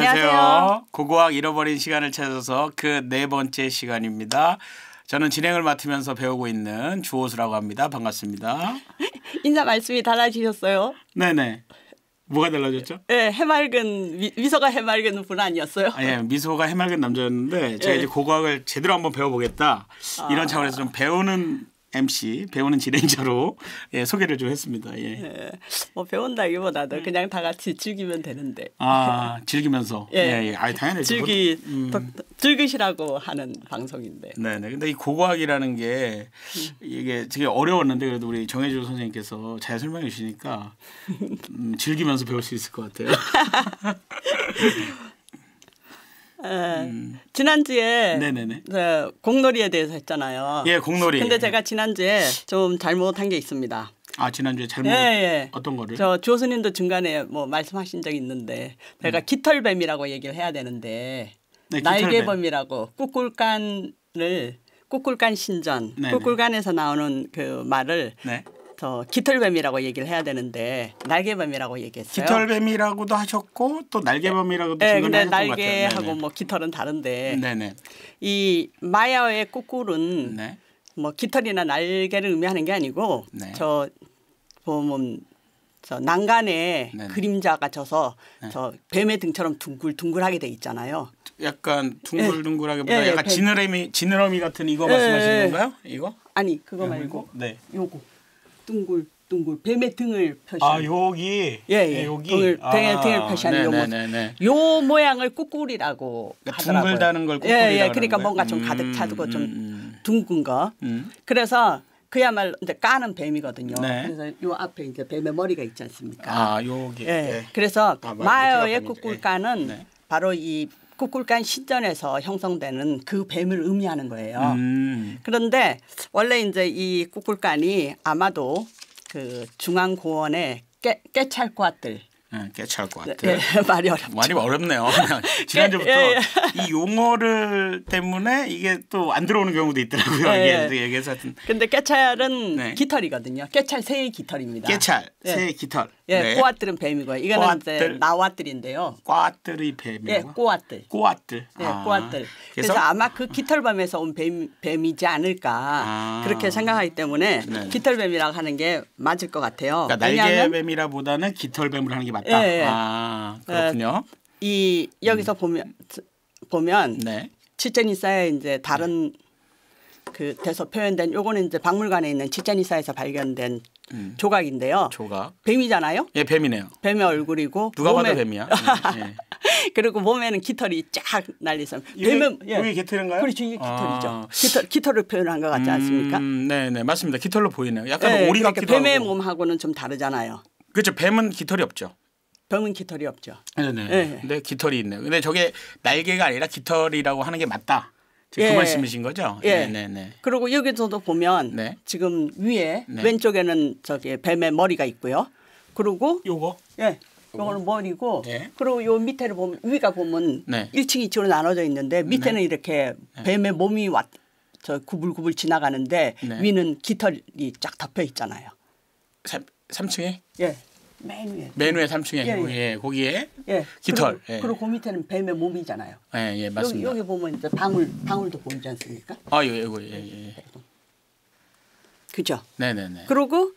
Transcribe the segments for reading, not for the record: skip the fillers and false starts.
안녕하세요. 고고학 잃어버린 시간을 찾아서 그 네 번째 시간입니다. 저는 진행을 맡으면서 배우고 있는 주호수라고 합니다. 반갑습니다. 인사 말씀이 달라지셨어요? 네네. 뭐가 달라졌죠? 네, 해맑은 미소가 해맑은 분 아니었어요? 예, 미소가 해맑은 남자였는데 제가 이제 고고학을 제대로 한번 배워보겠다 이런 차원에서 좀 배우는 MC, 배우는 진행자로 소개를 좀 했습니다. 예. 뭐 배운다기보다도 그냥 다 같이 즐기면 되는데. 아, 즐기면서. 예. 아, 당연히 즐기시라고 하는 방송인데. 네네. 근데 이 고고학이라는 게 이게 되게 어려웠는데 그래도 우리 정혜주 선생님께서 잘 설명해 주시니까 즐기면서 배울 수 있을 것 같아요. 지난주에 네네네. 공놀이에 대해서 했잖아요. 예, 공놀이. 근데 제가 지난주에 좀 잘못한 게 있습니다. 아, 지난주에 잘못 어떤 거를? 저 조수님도 중간에 뭐 말씀하신 적이 있는데 제가 깃털뱀이라고 얘기를 해야 되는데 네, 날개뱀이라고 꿀꿀간 신전, 네네. 꿀꿀간에서 나오는 그 말을 네. 깃털뱀이라고 얘기를 해야 되는데 날개뱀이라고 얘기했어요. 깃털뱀이라고도 하셨고 또 날개뱀이라고도 네, 근데 중간에 하셨던 것 같아요. 날개하고 뭐 깃털은 다른데 네네. 이 마야어의 꿀꿀은 네. 뭐 깃털이나 날개를 의미하는 게 아니고 네. 저 보면 저 난간에 네네. 그림자가 져서 네. 저 뱀의 등처럼 둥글둥글하게 돼 있잖아요. 약간 둥글둥글하게보다 예, 약간 지느러미 같은 이거 말씀하시는 건가요? 이거? 아니 그거 말고 네. 요거 둥글둥글 뱀의 등을 표시. 아 여기. 예. 여기. 등을 표시하는 요 모습. 요 모양을 꿀꿀이라고 그러니까 하더라고요. 둥글다는 걸 꿀꿀이라고 예. 그러니까 하는 뭔가 거예요? 좀 가득 차두고 좀 둥근 거. 그래서 그야말로 이제 까는 뱀이거든요. 네. 그래서 요 앞에 이제 뱀의 머리가 있지 않습니까? 아 여기. 예. 네. 그래서 마야의 밑에가 꿀꿀간은 네. 바로 이 꿀꿀간 신전에서 형성되는 그 뱀을 의미하는 거예요. 그런데 원래 이제 이 꿀꿀간이 아마도 그 중앙고원의 깨찰과들. 깨찰과들. 네, 말이 어렵죠. 많이 어렵네요. 지난주부터 이 용어를 때문에 이게 또 안 들어오는 경우도 있더라고요. 이게 얘기해서 하여튼. 근데 깨찰은 깃털이거든요. 깨찰 새의 깃털입니다. 깨찰 새의 깃털. 네. 꼬아들은 뱀이고요. 이거는 이제 나와들인데요. 꼬아들이 뱀이고. 예, 꼬아들. 네, 꼬아들. 그래서 아마 그 깃털뱀에서 온 뱀이지 않을까 그렇게 생각하기 때문에 깃털뱀이라고 하는 게 맞을 것 같아요. 그러니까 날개뱀이라보다는 깃털뱀을 하는 게 맞다. 예. 아, 그렇군요. 이 여기서 보면 네. 치첸 이사의 이제 다른 그 데서 표현된 요거는 이제 박물관에 있는 치첸 이사에서 발견된 조각인데요. 조각. 뱀이잖아요. 예, 뱀이네요. 뱀의 얼굴이고 누가 봐도 뱀이야. 예. 그리고 몸에는 깃털이 쫙 날리서 뱀은 여기 깃털인가요? 그렇죠. 이게 깃털이죠. 깃털을 표현한 것 같지 않습니까? 네, 맞습니다. 깃털로 보이네요. 약간 오리 같기도 하고. 뱀의 몸하고는 좀 다르잖아요. 그렇죠. 뱀은 깃털이 없죠. 뱀은 깃털이 없죠. 네. 근데 깃털이 있네요. 근데 저게 날개가 아니라 깃털이라고 하는 게 맞다. 그 말씀이신 거죠? 네. 그리고 여기서도 보면 지금 위에 왼쪽에는 저기 뱀의 머리가 있고요. 그리고 요거? 요거는 머리고 그리고 요 밑에를 보면 위가 보면 1층 2층으로 나눠져 있는데 밑에는 이렇게 뱀의 몸이 저 구불구불 지나가는데 위는 깃털이 쫙 덮여 있잖아요. 3층에? 예. 맨 위에. 맨 위에 3층에 거기에 깃털. 그리고 그 밑에는 뱀의 몸이잖아요. 예, 맞습니다. 여기 보면 이제 방울도 보이지 않습니까? 아, 이거 예. 그죠? 네네네. 그리고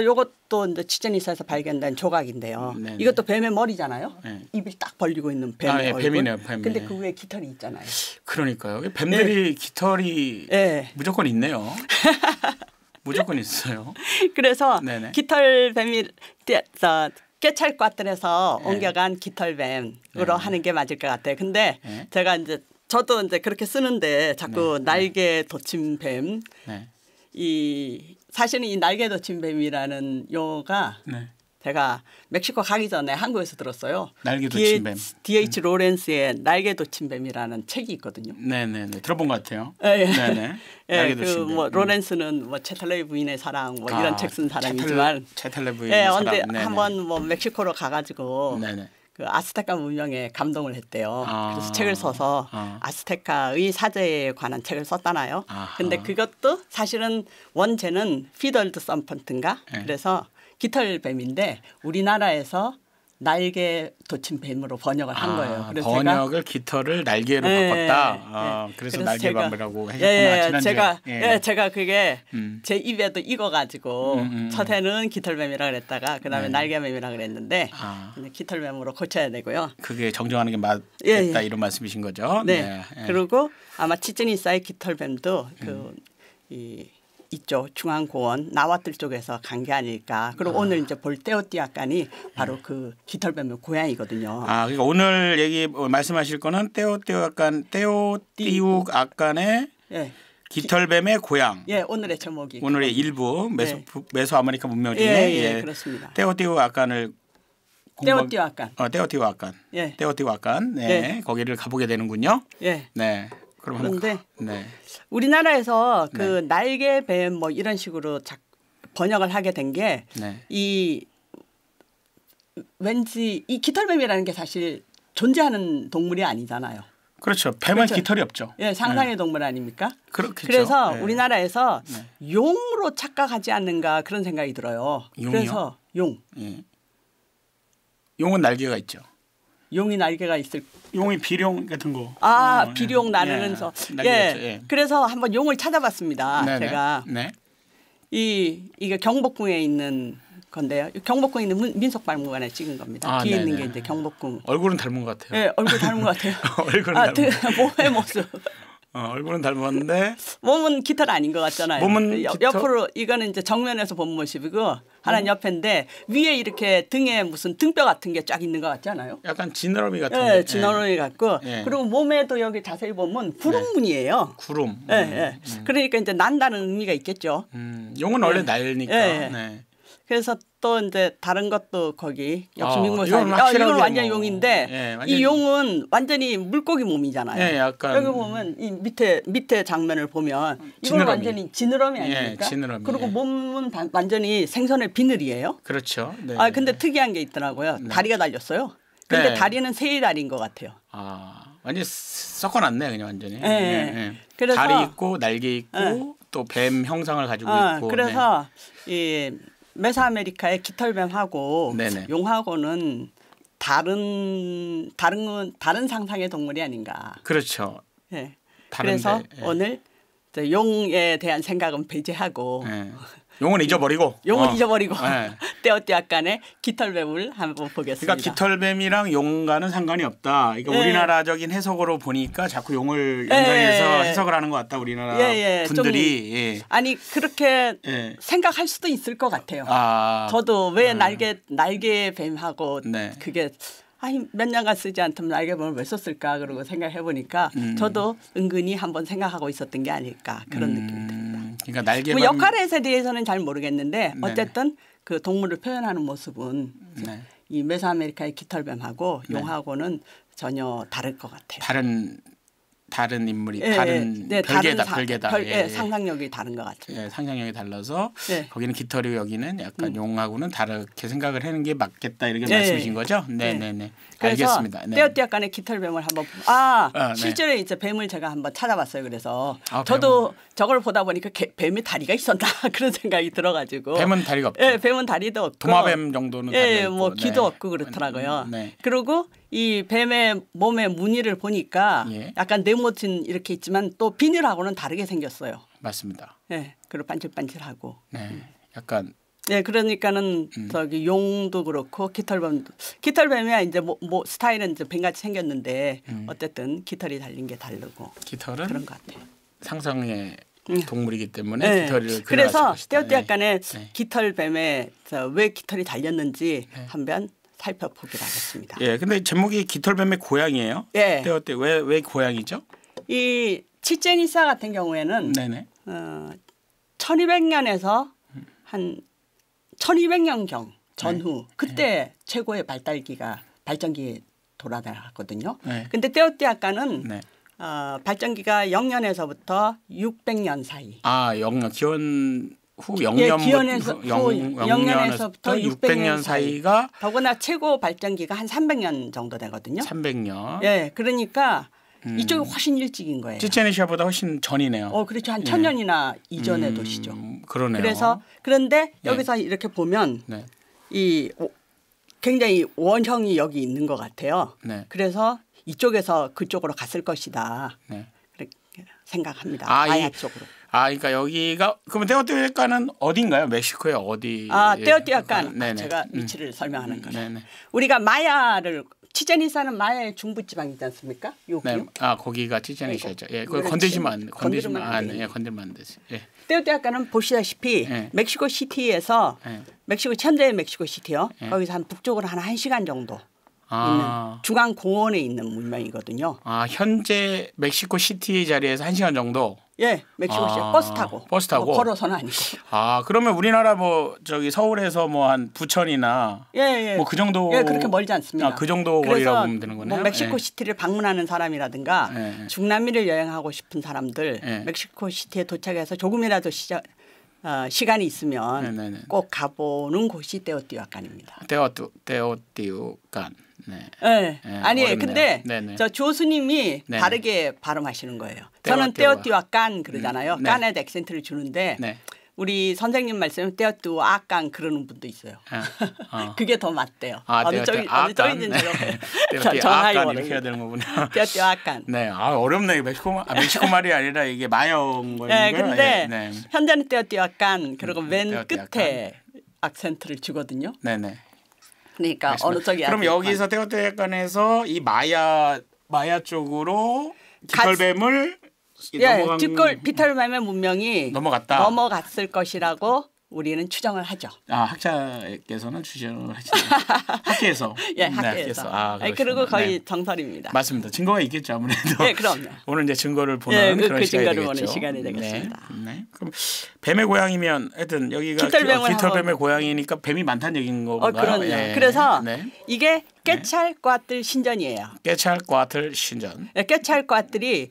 요것도 이제 치첸 이사에서 발견된 조각인데요. 이것도 뱀의 머리잖아요. 입이 딱 벌리고 있는 뱀의 얼굴. 뱀이네요, 뱀. 근데 그 위에 깃털이 있잖아요. 그러니까요. 뱀들이 깃털이 무조건 있네요. 무조건 있어요. 그래서 깃털뱀이 깨찰과들에서 옮겨간 깃털뱀으로 하는 게 맞을 것 같아요. 근데 제가 이제 저도 이제 그렇게 쓰는데 자꾸 날개 돋친 뱀. 사실은 이 날개 돋친 뱀이라는 용어가 제가 멕시코 가기 전에 한국에서 들었어요. 날개 돋친 뱀. D.H. 로렌스의 날개 돋친 뱀이라는 책이 있거든요. 네네네. 들어본 것 같아요. 네네. 로렌스는 뭐 채탈레 부인의 사랑 뭐 이런 책 쓴 사람이지만 채탈레 부인의 사랑. 언제 한번 뭐 멕시코로 가가지고 그 아스테카 문명에 감동을 했대요. 그래서 책을 써서 아스테카의 사제에 관한 책을 썼다나요. 근데 그것도 사실은 원제는 피덜드 썸펀트인가. 그래서 깃털뱀인데 우리나라에서 날개 돋친 뱀으로 번역을 한 거예요. 그래서 번역을 깃털을 날개로 바꿨다. 그래서 날개뱀이라고 하셨구나. 제가 그게 제 입에도 익어가지고 첫 해는 깃털뱀이라 그랬다가 그다음에 날개뱀이라 그랬는데 깃털뱀으로 고쳐야 되고요. 그게 정정하는 게 맞겠다 이런 말씀이신 거죠. 네. 그리고 아마 치체니사의 깃털뱀도 이쪽 중앙고원 나와틀 쪽에서 간 게 아닐까. 그리고 오늘 이제 볼 떼오띠아칸이 바로 그 깃털뱀의 고향이거든요. 그러니까 오늘 말씀하실 거는 떼오띠우아칸의 깃털뱀의 고향. 오늘의 제목이. 오늘의 일부 메소아메리카 문명 중에 그렇습니다. 떼오띠우아칸을 떼오띠우아칸. 떼오띠우아칸. 거기를 가보게 되는군요. 네. 그런데 우리나라에서 그 날개뱀 뭐 이런 식으로 번역을 하게 된 게 왠지 이 깃털뱀이라는 게 사실 존재하는 동물이 아니잖아요. 그렇죠. 뱀은 깃털이 없죠. 상상의 동물 아닙니까? 그렇겠죠. 그래서 우리나라에서 용으로 착각하지 않는가 그런 생각이 들어요. 용이요? 그래서 용. 용은 날개가 있죠. 용이 날개가 있을. 용이 비룡 같은 거. 비룡 나르면서. 그래서 한번 용을 찾아봤습니다. 제가. 이게 경복궁에 있는 건데요. 경복궁에 있는 민속박물관에 찍은 겁니다. 뒤에 있는 게 이제 경복궁. 얼굴은 닮은 것 같아요. 얼굴 닮은 것 같아요. 얼굴은 닮은 몸의 모습. 얼굴은 닮았는데 몸은 깃털 아닌 것 같잖아요. 몸은 깃털? 옆으로 이거는 이제 정면에서 본 모습이고 하나는 옆인데 위에 이렇게 등에 무슨 등뼈 같은 게 쫙 있는 것 같지 않아요? 약간 지느러미 같은. 지느러미 같고 그리고 몸에도 여기 자세히 보면 구름무늬예요. 구름. 그러니까 이제 난다는 의미가 있겠죠. 용은 원래 날니까. 그래서 또 이제 다른 것도 거기 역시 민물사님. 이건 완전 용인데 이 용은 완전히 물고기 몸이잖아요. 약간 여기 보면 이 밑에 장면을 보면 이건 완전히 지느러미 아닙니까? 지느러미. 그리고 몸은 완전히 생선의 비늘이에요. 그렇죠. 근데 특이한 게 있더라고요. 다리가 달렸어요. 근데 다리는 새 다리인 것 같아요. 완전 섞어놨네 그냥 완전히. 그래서 다리 있고 날개 있고 또 뱀 형상을 가지고 있고. 그래서 이 메소아메리카의 깃털뱀하고 용하고는 다른 상상의 동물이 아닌가. 그렇죠. 그래서 오늘 용에 대한 생각은 배제하고 용은 잊어버리고 떼오띠아칸의 깃털뱀을 한번 보겠습니다. 그러니까 깃털뱀이랑 용과는 상관이 없다. 그러니까 우리나라적인 해석으로 보니까 자꾸 용을 연상해서 해석을 하는 것 같다. 우리나라 분들이. 아니 그렇게 생각할 수도 있을 것 같아요. 저도 왜 날개뱀하고 그게 몇 년간 쓰지 않던 날개뱀을 왜 썼을까 그러고 생각해 보니까 저도 은근히 한번 생각하고 있었던 게 아닐까 그런 느낌이 듭니다. 그러니까 날개뱀 역할에 대해서는 잘 모르겠는데 어쨌든 그 동물을 표현하는 모습은 이 메소아메리카의 깃털뱀하고 용하고는 전혀 다를 것 같아요. 다른 인물이 별개다. 상상력이 다른 것 같아요. 상상력이 달라서 거기는 깃털이 여기는 약간 용하고는 다르게 생각을 하는 게 맞겠다 이렇게 말씀이신 거죠? 네네네. 알겠습니다. 떼오띠아칸의 깃털뱀을 한번 실제로 이제 뱀을 제가 한번 찾아봤어요. 그래서 저도 저걸 보다 보니까 뱀에 다리가 있었나 그런 생각이 들어가지고. 뱀은 다리가 없죠. 뱀은 다리도 없고. 도마뱀 정도는 다리가 있고. 뭐 귀도 없고 그렇더라고요. 그리고 이 뱀의 몸의 무늬를 보니까 약간 네모진 이렇게 있지만 또 비늘하고는 다르게 생겼어요. 맞습니다. 그리고 반질반질하고. 약간. 그러니까는 저기 용도 그렇고 깃털뱀이야 이제 뭐 스타일은 이제 뱀같이 생겼는데 어쨌든 깃털이 달린 게 다르고. 깃털은 그런 것 같아요. 상상의 동물이기 때문에 깃털을 그래서 떼오띠아칸의 깃털뱀에 왜 깃털이 달렸는지 한번 살펴보기로 하겠습니다. 근데 제목이 깃털뱀의 고향이에요. 떼오띠 왜 고향이죠? 이 치첸 이사 같은 경우에는 1200년에서 한 1200년경 전후 그때 최고의 발전기 돌아다녔거든요. 근데 떼오띠아칸은 발전기가 0년에서부터 600년 사이. 기원 후 0년에서부터 600년 사이가 더구나 최고 발전기가 한 300년 정도 되거든요. 300년. 그러니까 이쪽이 훨씬 일찍인 거예요. 치첸이샤보다 훨씬 전이네요. 그렇죠. 한 1000년이나 이전의 도시죠. 그러네요. 그런데 여기서 이렇게 보면 이 굉장히 원형이 여기 있는 것 같아요. 네. 그래서 이쪽에서 그쪽으로 갔을 것이다. 네. 그렇게 생각합니다. 마야 쪽으로. 그러니까 여기가 그러면 테오티후아칸은 어디인가요? 멕시코의 어디? 테오티후아칸 제가 위치를 설명하는 거죠. 우리가 마야를 치첸이사는 마야의 중부지방이지 않습니까? 여기요? 네. 거기가 치첸이사죠. 예, 건드리면 안 되지. 예. 테오티후아칸은 보시다시피 멕시코 시티에서 멕시코 현재의 멕시코 시티요. 거기서 한 북쪽으로 한 1시간 정도 있는 중앙 공원에 있는 문명이거든요. 현재 멕시코 시티 자리에서 1시간 정도. 예, 멕시코 시티 버스 타고 뭐 걸어서는 아니고. 그러면 우리나라 뭐 저기 서울에서 뭐 한 부천이나 뭐 그 정도. 예, 그렇게 멀지 않습니다. 그 정도 거리라고 보면 되는 거네요. 뭐 멕시코 시티를 방문하는 사람이라든가 중남미를 여행하고 싶은 사람들 멕시코 시티에 도착해서 조금이라도 시간이 있으면 꼭 가보는 곳이 테오티후아칸입니다. 테오티후아칸. 아니 근데 저 교수님이 다르게 발음하시는 거예요. 저는 테오티후아칸 그러잖아요. 깐에 액센트를 주는데 우리 선생님 말씀은 테오티후아칸 그러는 분도 있어요. 그게 더 맞대요. 어느 쪽인지는 정확히 이렇게 해야 되는 거군요. 테오티후아칸. 네, 어렵네. 멕시코 말이 아니라 이게 마야어인 거예요. 네, 근데 현재는 테오티후아칸 그리고 맨 끝에 악센트를 주거든요. 네네. 그러니까 어느 쪽이 그럼 여기서 테오티후아칸에서 이 마야 쪽으로 깃털뱀을 깃털뱀의 문명이 넘어갔을 것이라고 우리는 추정을 하죠. 학자께서는 추정을 하시네요. 학계에서. 학계에서. 그리고 거의 정설입니다. 맞습니다. 증거가 있겠죠 아무래도. 그럼요. 오늘 이제 증거를 보는 그런 시간이 되겠죠. 보는 시간이 되겠습니다. 그럼 뱀의 고향이면 하여튼 여기가 깃털뱀의 고향이니까 뱀이 많다는 얘기인 건가요? 그럼요. 그래서 이게 깨찰과틀 신전이에요. 깨찰과틀 신전. 깨찰과틀이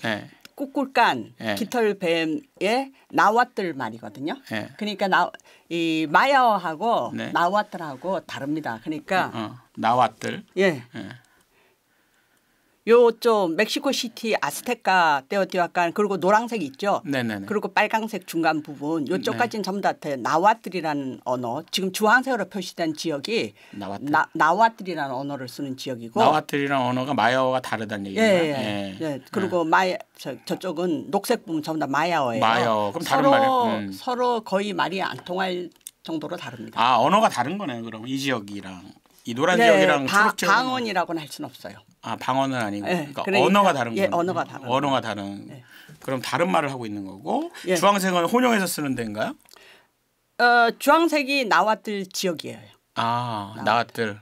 꿀꿀깐 깃털뱀의 나와틀 말이거든요. 그러니까 이 마야어하고 나와틀하고 다릅니다. 그러니까 나와틀. 요쪽 멕시코 시티 아스테카 테오티후아칸 그리고 노란색 있죠. 그리고 빨강색 중간 부분 요쪽까지는 전부 다 나와틀이라는 언어. 지금 주황색으로 표시된 지역이 나와틀이라는 언어를 쓰는 지역이고. 나와틀이라는 언어가 마야어가 다르다는 얘기예요. 그리고 저쪽은 녹색 부분 전부 다 마야어예요. 그럼 다른 말이에요. 서로 거의 말이 안 통할 정도로 다릅니다. 언어가 다른 거네요. 그럼 이 지역이랑 이 노란 지역이랑 초록 지역. 방언이라고는 할 수는 없어요. 방언은 아니고 그러니까 언어가 다른 거예요. 언어가 다른. 그럼 다른 말을 하고 있는 거고 주황색은 혼용해서 쓰는 데인가요? 주황색이 나와틀 지역이에요. 나와틀.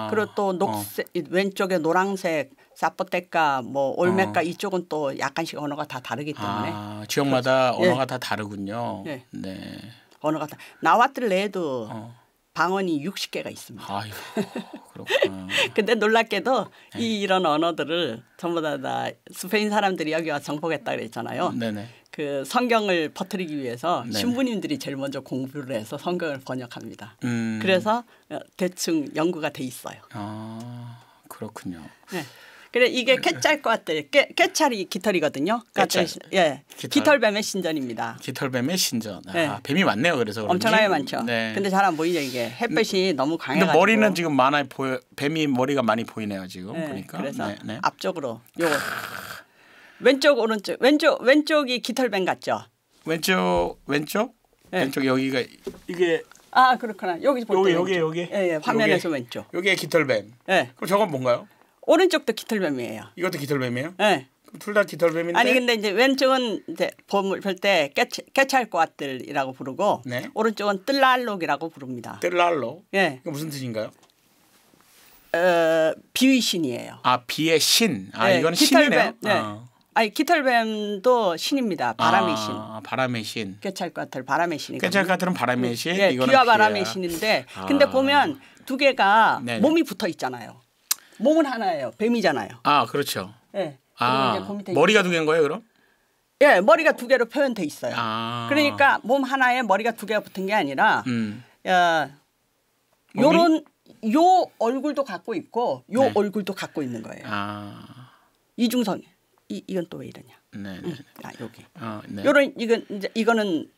그리고 또 녹색 왼쪽에 노란색 사포테카 뭐 올메카 이쪽은 또 약간씩 언어가 다 다르기 때문에 지역마다 언어가 다 다르군요. 언어가 다 나와틀 내에도 방언이 60개가 있습니다. 그렇구나. 근데 놀랍게도 이런 언어들을 전부 다 스페인 사람들이 여기 와서 정복했다 그랬잖아요. 그 성경을 퍼뜨리기 위해서 신부님들이 제일 먼저 공부를 해서 성경을 번역합니다. 그래서 대충 연구가 돼 있어요. 그렇군요. 그래 이게 깨찰과틀 깨찰이 깃털이거든요. 깃털뱀의 신전입니다. 깃털뱀의 신전. 뱀이 많네요. 그래서 엄청나게 많죠. 근데 잘 안 보이죠 이게 햇볕이 너무 강해가지고. 근데 머리는 지금 많이 보여. 뱀이 머리가 많이 보이네요 지금 보니까. 그래서 앞쪽으로 요거 왼쪽 오른쪽 왼쪽이 깃털뱀 같죠. 왼쪽 여기가 이게. 그렇구나. 여기 여기. 화면에서 왼쪽. 여기에 깃털뱀. 그럼 저건 뭔가요? 오른쪽도 깃털뱀이에요. 이것도 깃털뱀이에요? 네. 그럼 둘 다 깃털뱀인데? 아니 근데 이제 왼쪽은 이제 볼 때 깨찰과틀이라고 부르고 오른쪽은 뜰랄록이라고 부릅니다. 뜰랄록? 이거 무슨 뜻인가요? 비의 신이에요. 비의 신. 이건 신이네요. 깃털뱀도 신입니다. 바람의 신. 바람의 신. 깨찰과틀 바람의 신이거든요. 깨찰과틀은 바람의 신. 비와 바람의 신인데 근데 보면 두 개가 몸이 붙어 있잖아요. 몸은 하나예요. 뱀이잖아요. 그렇죠. 머리가 두 개인 거예요, 그럼? 머리가 두 개로 표현돼 있어요. 그러니까 몸 하나에 머리가 두 개가 붙은 게 아니라 요 얼굴도 갖고 있고 요 얼굴도 갖고 있는 거예요. 이중성. 이건 또 왜 이러냐? 여기. 요런 이거는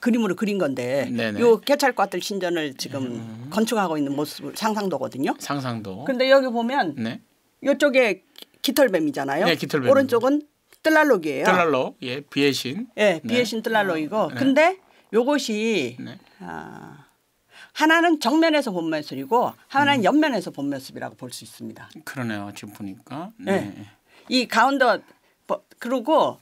그림으로 그린 건데 네네. 요 개찰과들 신전을 지금 건축하고 있는 모습을 상상도거든요. 상상도. 근데 여기 보면 네. 이쪽에 깃털뱀이잖아요. 네, 깃털뱀. 오른쪽은 뜰랄록이에요. 뜰랄록, 예, 비의 신. 예, 비의 신 뜰랄록이고. 네. 근데 요것이 네. 하나는 정면에서 본 모습이고 하나는 옆면에서 본 모습이라고 볼 수 있습니다. 그러네요. 지금 보니까. 네. 네. 이 가운데 그리고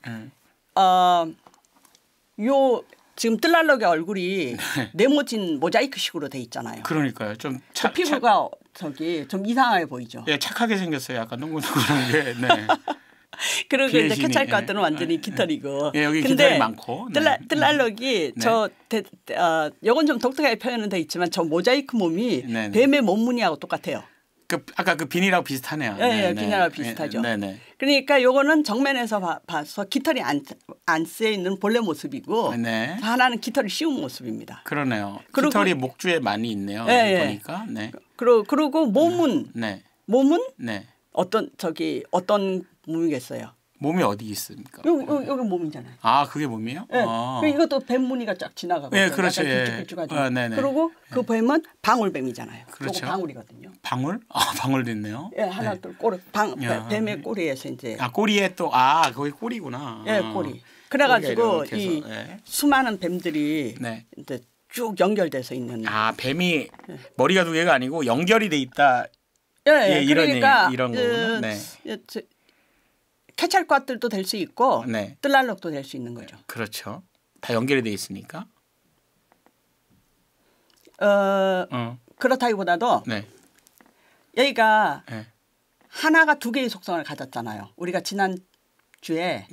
요 지금 뜰랄록의 얼굴이 네모진 모자이크식으로 돼 있잖아요. 그러니까요. 좀 그 피부가 저기 좀 이상하게 보이죠. 예, 착하게 생겼어요. 약간 동글동글한 게. 네. 그리고 이제 개찰과들은 완전히 깃털이고. 예, 여기 깃털이 많고. 네. 뜰랄록이 요건 좀 독특하게 표현은 돼 있지만 저 모자이크 몸이 네네. 뱀의 몸무늬하고 똑같아요. 아까 그 비닐하고 비슷하네요. 네, 비닐하고 비슷하죠. 네네. 그러니까 요거는 정면에서 봐서 깃털이 안 쓰여 있는 본래 모습이고 네. 하나는 깃털을 씌운 모습입니다. 그러네요. 깃털이 목주에 많이 있네요. 네, 보니까. 네. 그리고 몸은 네. 어떤 몸이겠어요? 몸이 어디 있습니까? 여기 몸이잖아요. 아, 그게 몸이에요? 네. 이것도 뱀 무늬가 쫙 지나가고. 네, 그렇죠. 길쭉길쭉하죠. 그리고 그 뱀은 방울뱀이잖아요. 그렇죠. 방울이거든요. 방울? 방울도 있네요. 예, 하나 둘 꼬리 뱀의 꼬리에서 이제. 꼬리에 또 거기 꼬리구나. 예, 꼬리. 그래가지고 이 수많은 뱀들이 이제 쭉 연결돼서 있는. 뱀이 머리가 두 개가 아니고 연결이 돼 있다. 예, 그러니까 이런 거구나. 네. 개찰과들도 될 수 있고 뜰랄록도 될 수 있는 거죠. 그렇죠. 다 연결이 돼 있으니까. 그렇다기보다도 여기가 하나가 두 개의 속성을 가졌잖아요. 우리가 지난 주에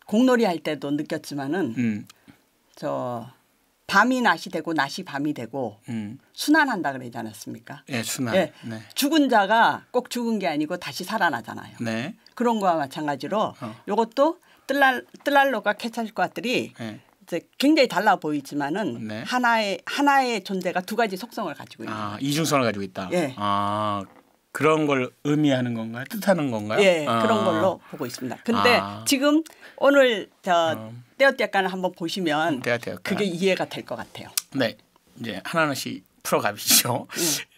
공놀이 할 때도 느꼈지만은 밤이 낮이 되고 낮이 밤이 되고 순환한다 그러지 않았습니까? 예, 순환. 예, 죽은 자가 꼭 죽은 게 아니고 다시 살아나잖아요. 그런 거와 마찬가지로 이것도 뜰랄록과 개찰과들이 이제 굉장히 달라 보이지만은 하나의 존재가 두 가지 속성을 가지고 있는 거예요. 이중성을 가지고 있다. 예. 그런 걸 의미하는 건가요? 뜻하는 건가요? 예, 그런 걸로 보고 있습니다. 근데 지금 오늘 떼어떼약간을 한번 보시면 그게 이해가 될 것 같아요. 네, 이제 하나씩 풀어가시죠.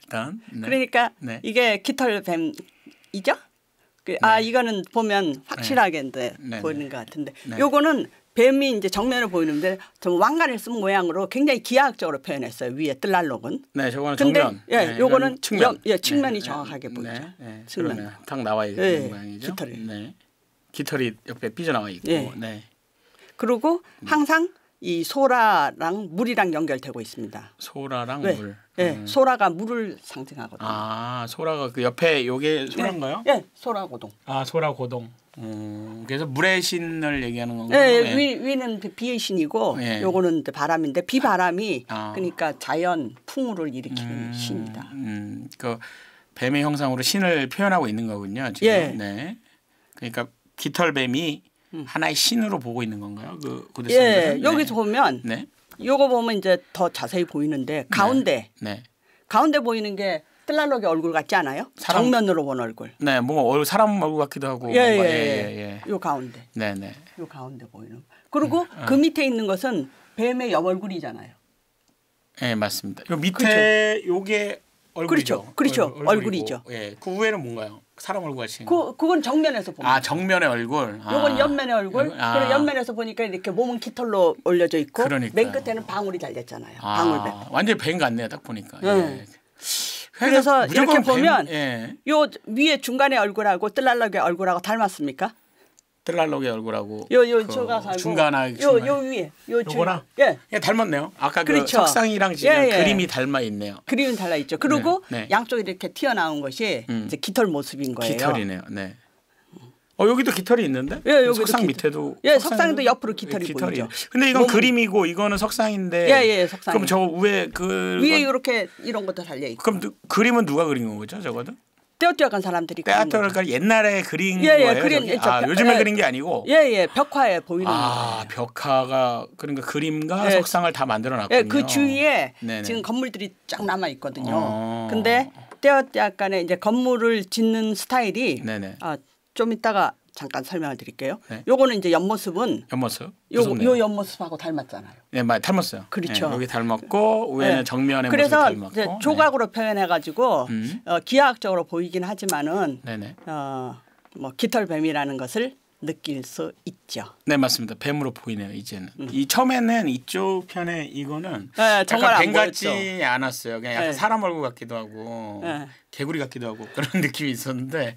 일단. 그러니까 이게 깃털뱀이죠? 이거는 보면 확실하게 보이는 것 같은데, 요거는 뱀이 이제 정면을 보이는데 좀 왕관을 쓴 모양으로 굉장히 기하학적으로 표현했어요. 위에 뜰랄록은. 네, 저거는 정면. 요거는 측면이 정확하게 보이죠. 측면. 딱 나와 있는 모양이죠. 깃털이. 깃털이 옆에 삐져나와 있고. 그리고 항상 이 소라랑 물이랑 연결되고 있습니다. 소라랑 물. 소라가 물을 상징하거든요. 소라가 그 옆에 요게 소라인가요? 네, 소라고동. 소라고동. 그래서 물의 신을 얘기하는 건가요? 위는 비의 신이고 요거는 바람인데 비바람이 그러니까 자연 풍우를 일으키는 신이다. 그 뱀의 형상으로 신을 표현하고 있는 거군요. 지금. 네. 그러니까 깃털뱀이 하나의 신으로 보고 있는 건가요? 그 고대사님들은? 여기서 보면 요거 보면 이제 더 자세히 보이는데 가운데 보이는 게 뜰랄록의 얼굴 같지 않아요? 정면으로 본 얼굴. 네, 뭐 사람 얼굴 같기도 하고. 요 가운데. 네네. 요 가운데 보이는. 그리고 그 밑에 있는 것은 뱀의 옆 얼굴이잖아요. 네, 맞습니다. 요 밑에 요게 얼굴이죠. 그렇죠. 얼굴이죠. 그 위에는 뭔가요? 사람 얼굴 같이. 그건 정면에서 보면. 정면의 얼굴. 요건 옆면의 얼굴. 그리고 옆면에서 보니까 이렇게 몸은 깃털로 올려져 있고 맨 끝에는 방울이 달렸잖아요. 방울뱀. 완전히 뱀 같네요. 딱 보니까. 그래서 이렇게 보면 요 위에 중간의 얼굴하고 뜰랄록의 얼굴하고 닮았습니까? 뜰랄록의 얼굴하고 저가 중간하게 요 위에 요거랑 닮았네요. 아까 그 석상이랑 지금 그림이 닮아 있네요. 그림은 달라 있죠. 그리고 양쪽에 이렇게 튀어나온 것이 이제 깃털 모습인 거예요. 깃털이네요. 네. 여기도 깃털이 있는데? 석상 밑에도. 석상도 옆으로 깃털이 보이죠. 근데 이건 그림이고 이거는 석상인데. 석상. 그럼 저 위에 위에 이렇게 이런 것도 달려 있고. 그럼 그림은 누가 그린 거죠, 저거도? 떼어떼어간 사람들이 그러니까 옛날에 그린 거예요. 요즘에 그린 게 아니고. 벽화에 보이는 거예요. 벽화가 그러니까 그림과 석상을 다 만들어 놨군요. 그 주위에 지금 건물들이 쫙 남아 있거든요. 근데 떼어떼어간에 이제 건물을 짓는 스타일이 좀 이따가 잠깐 설명을 드릴게요. 네. 요거는 이제 옆모습은 요 옆모습하고 닮았잖아요. 네, 많이 닮았어요. 그렇죠. 네, 여기 닮았고 위에는 네. 정면의 모습이 닮았고. 그래서 이제 조각으로 표현해가지고 기하학적으로 보이긴 하지만은 뭐 깃털뱀이라는 것을 느낄 수 있죠. 네, 맞습니다. 뱀으로 보이네요. 이제는. 이 처음에는 이쪽 편에 이거는 네, 정말 약간 뱀 같지 않았어요. 그냥 약간 네. 사람 얼굴 같기도 하고 개구리 같기도 하고 그런 느낌이 있었는데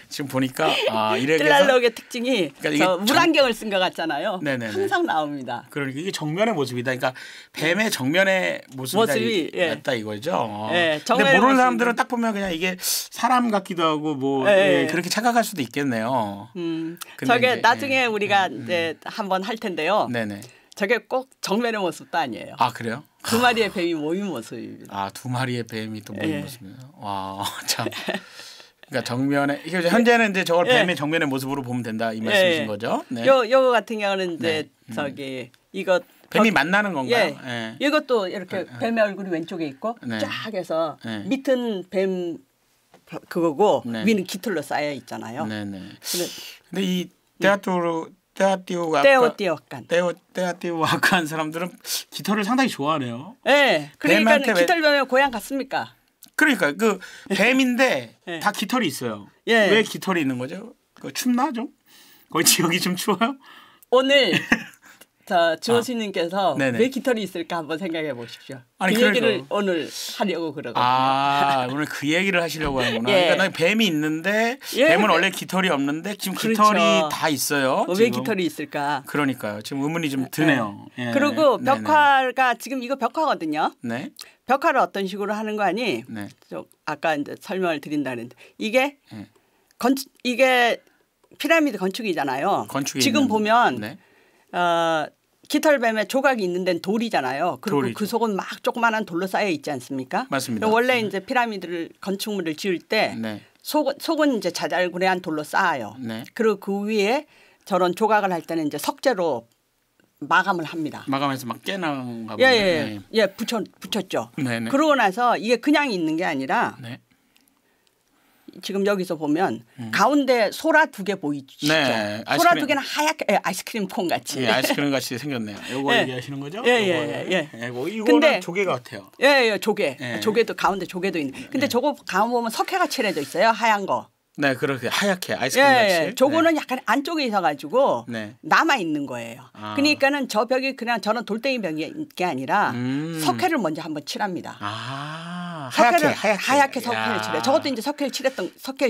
지금 보니까 뜰랄록의 특징이 그러니까 물안경을 쓴 것 같잖아요. 네네네. 항상 나옵니다. 그러니까 이게 정면의 모습이다. 그러니까 뱀의 정면의 모습이 맞다 이거죠. 네, 근데 모르는 사람들은 딱 보면 그냥 이게 사람 같기도 하고 뭐 그렇게 착각할 수도 있겠네요. 저게 나중에 우리가 이제 한번 할 텐데요. 네네. 저게 꼭 정면의 모습도 아니에요. 아, 그래요? 두 마리의 뱀이 모인 모습입니다. 아, 두 마리의 뱀이 또 모인 모습이에요. 와, 참. 그러니까 정면에 이게 현재는 이제 저걸 뱀의 정면의 모습으로 보면 된다 이 말씀이신 거죠? 네. 요거 같은 경우는 이제 이거 뱀이 만나는 건가요? 예. 이것도 이렇게 뱀의 얼굴이 왼쪽에 있고 쫙 해서 밑은 뱀 그거고 위는 깃털로 쌓여 있잖아요. 네네. 근데 이 떼아띠우가 떼아띠우아칸 사람들은 깃털을 상당히 좋아하네요. 네. 그러니까 깃털뱀의 고향 같습니까? 그러니까 그 뱀인데 다 깃털이 있어요. 왜 깃털이 있는 거죠? 춥나 좀? 거기 지역이 좀 추워요? 오늘 주호신님께서 왜 깃털이 있을까 한번 생각해 보십시오. 아니, 그 얘기를 오늘 하려고 그러거든요. 아, 오늘 그 얘기를 하시려고 하는구나. 그러니까 뱀이 있는데 뱀은 원래 깃털이 없는데 지금 깃털이 다 있어요. 왜 깃털이 있을까? 그러니까요. 지금 의문이 좀 드네요. 그리고 벽화가 지금 이거 벽화거든요. 네. 벽화를 어떤 식으로 하는 거 아니? 아까 이제 설명을 드린다는데 이게 이게 피라미드 건축이잖아요. 지금 보면 깃털뱀의 조각이 있는 데는 돌이잖아요. 그리고 그 속은 막 조그마한 돌로 쌓여 있지 않습니까? 맞습니다. 원래 이제 피라미드를 건축물을 지을 때 속은 이제 자잘구레한 돌로 쌓아요. 그리고 그 위에 저런 조각을 할 때는 이제 석재로 마감을 합니다. 마감해서 막 깨나가 보네. 붙였죠. 그러고 나서 이게 그냥 있는 게 아니라 지금 여기서 보면 가운데 소라 두 개 보이시죠? 소라 두 개는 하얗게 아이스크림 콘 같이. 아이스크림 같이 생겼네요. 이거 얘기하시는 거죠? 이거는 근데 조개 같아요. 조개. 조개도 가운데 조개도 있는. 근데 저거 가운데 보면 석회가 칠해져 있어요. 하얀 거. 네, 그렇게 하얗게 아이스크림 같이. 저거는 약간 안쪽에 있어가지고 남아 있는 거예요. 그러니까는 저 벽이 그냥 저는 돌덩이 벽이 게 아니라 석회를 먼저 한번 칠합니다. 하얗게 석회를 칠해. 저것도 이제 석회를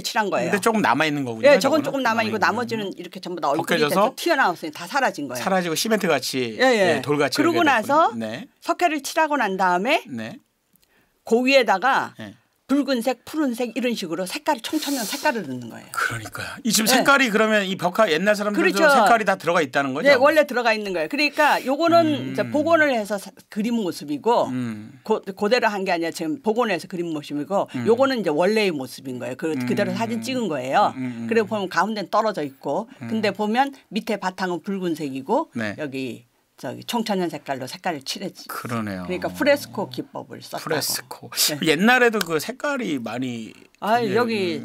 칠한 거예요. 근데 조금 남아 있는 거군요. 저건 조금 남아 있고 나머지는 이렇게 전부 다 얼굴이 튀어나왔으니 다 사라진 거예요. 사라지고 시멘트 같이 돌같이. 그러고 나서 석회를 칠하고 난 다음에 그 위에다가 붉은색, 푸른색 이런 식으로 색깔이 청천년 색깔을 넣는 거예요. 그러니까요. 이 지금 색깔이 그러면 이 벽화 옛날 사람들도 색깔이 다 들어가 있다는 거죠? 네, 원래 들어가 있는 거예요. 그러니까 요거는 이제 복원을 해서 그림 모습이고 그대로 한 게 아니라 지금 복원을 해서 그림 모습이고 요거는 이제 원래의 모습인 거예요. 그대로 사진 찍은 거예요. 그리고 보면 가운데는 떨어져 있고 근데 보면 밑에 바탕은 붉은색이고 여기 청천년 색깔로 색깔을 칠했지. 그러네요. 그러니까 프레스코 기법을 썼다고. 프레스코. 옛날에도 그 색깔이 많이. 여기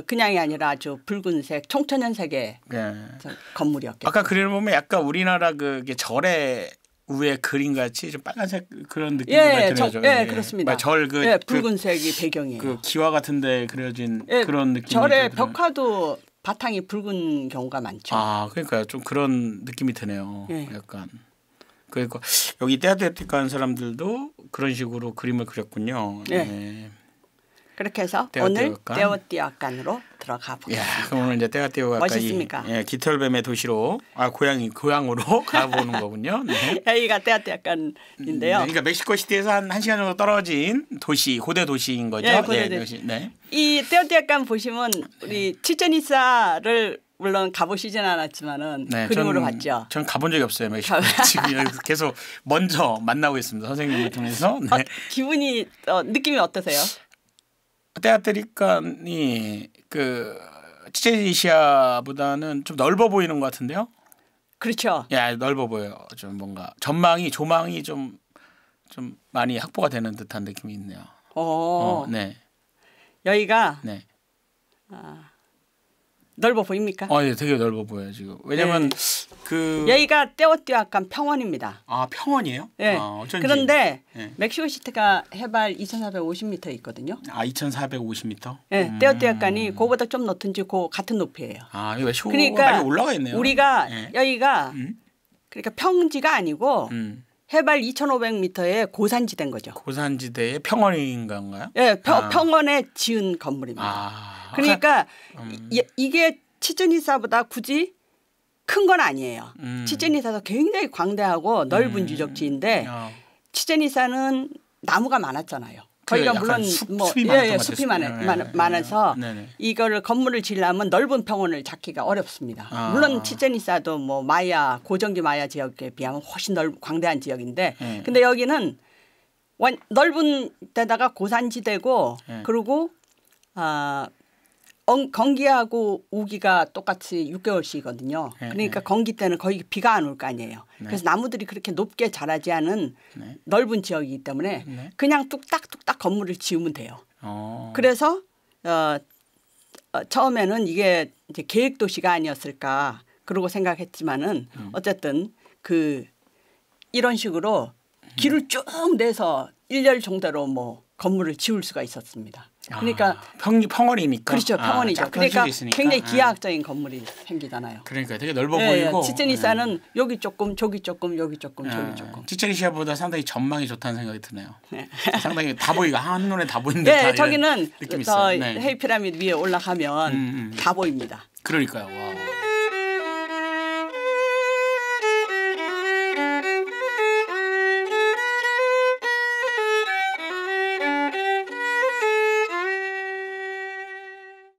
그냥이 아니라 아주 붉은색, 청천년색의 건물이었겠죠. 아까 그림을 보면 약간 우리나라 그 절에 위에 그림 같이 좀 빨간색 그런 느낌이 많이 들어요. 그렇습니다. 붉은색이 배경이에요. 그 기와 같은데 그려진 그런 느낌. 절의 벽화도 바탕이 붉은 경우가 많죠. 그러니까요. 좀 그런 느낌이 드네요. 약간. 그러니까 여기 떼아띠우아칸 사람들도 그런 식으로 그림을 그렸군요. 그렇게 해서 오늘 떼아띠우아칸으로 들어가 보겠습니다. 그럼 오늘 이제 떼아띠우아칸이 멋있습니까? 깃털뱀의 도시로 고향으로 가보는 거군요. 여기가 떼아띠우아칸인데요. 그러니까 멕시코 시티에서 한 1시간 정도 떨어진 도시, 고대 도시인 거죠. 고대 도시. 이 떼아띠우아칸 보시면 우리 치첸이트사를 물론 가보시진 않았지만은 그림으로 봤죠. 전 가본 적이 없어요. 멕시코. 지금 계속 먼저 만나고 있습니다. 선생님을 통해서. 기분이 느낌이 어떠세요? 떼아띠우아칸이 그 치첸이트사보다는 좀 넓어 보이는 것 같은데요. 그렇죠. 넓어 보여요. 좀 뭔가 조망이 좀 많이 확보가 되는 듯한 느낌이 있네요. 여기가 넓어 보입니까? 예, 되게 넓어 보여요 지금. 왜냐면 그 여기가 떼어떼약간 평원입니다. 아 평원이에요? 네. 그런데 멕시코 시티가 해발 2,450m 있거든요. 아 2,450m? 네, 떼어떼약간이 그거보다 좀 높은지 그 같은 높이예요. 아 이거 멕시코가 많이 올라가 있네요. 우리가 여기가 그러니까 평지가 아니고 해발 2,500m의 고산지대인 거죠. 고산지대의 평원인 건가요? 네, 평원에 지은 건물입니다. 그러니까 이게 치첸이사보다 굳이 큰 건 아니에요. 치첸이사도 굉장히 광대하고 넓은 유적지인데 치첸이사는 나무가 많았잖아요. 거기가 물론 숲이 많아서 이거를 건물을 지으려면 넓은 평원을 잡기가 어렵습니다. 물론 치첸이사도 뭐 마야 고전기 마야 지역에 비하면 훨씬 광대한 지역인데 근데 여기는 넓은 데다가 고산지대고 그리고 건기하고 우기가 똑같이 6개월씩이거든요. 그러니까 건기 때는 거의 비가 안 올 거 아니에요. 그래서 나무들이 그렇게 높게 자라지 않은 넓은 지역이기 때문에 그냥 뚝딱뚝딱 건물을 지으면 돼요. 그래서 처음에는 이게 이제 계획도시가 아니었을까 그러고 생각했지만은 어쨌든 이런 식으로 길을 쭉 내서 일렬 정도로 뭐 건물을 지을 수가 있었습니다. 그러니까 평원이니까. 그렇죠. 평원이죠. 그러니까 굉장히 기하학적인 건물이 생기잖아요. 그러니까 되게 넓어 보이고. 치첸이사는 여기 조금 저기 조금 여기 조금 저기 조금. 치첸이사보다 상당히 전망이 좋다는 생각이 드네요. 상당히 다 보이고 한눈에 다 보이는 듯한 네, 저기는 헤이 피라미드 위에 올라가면 다 보입니다. 그러니까요. 와.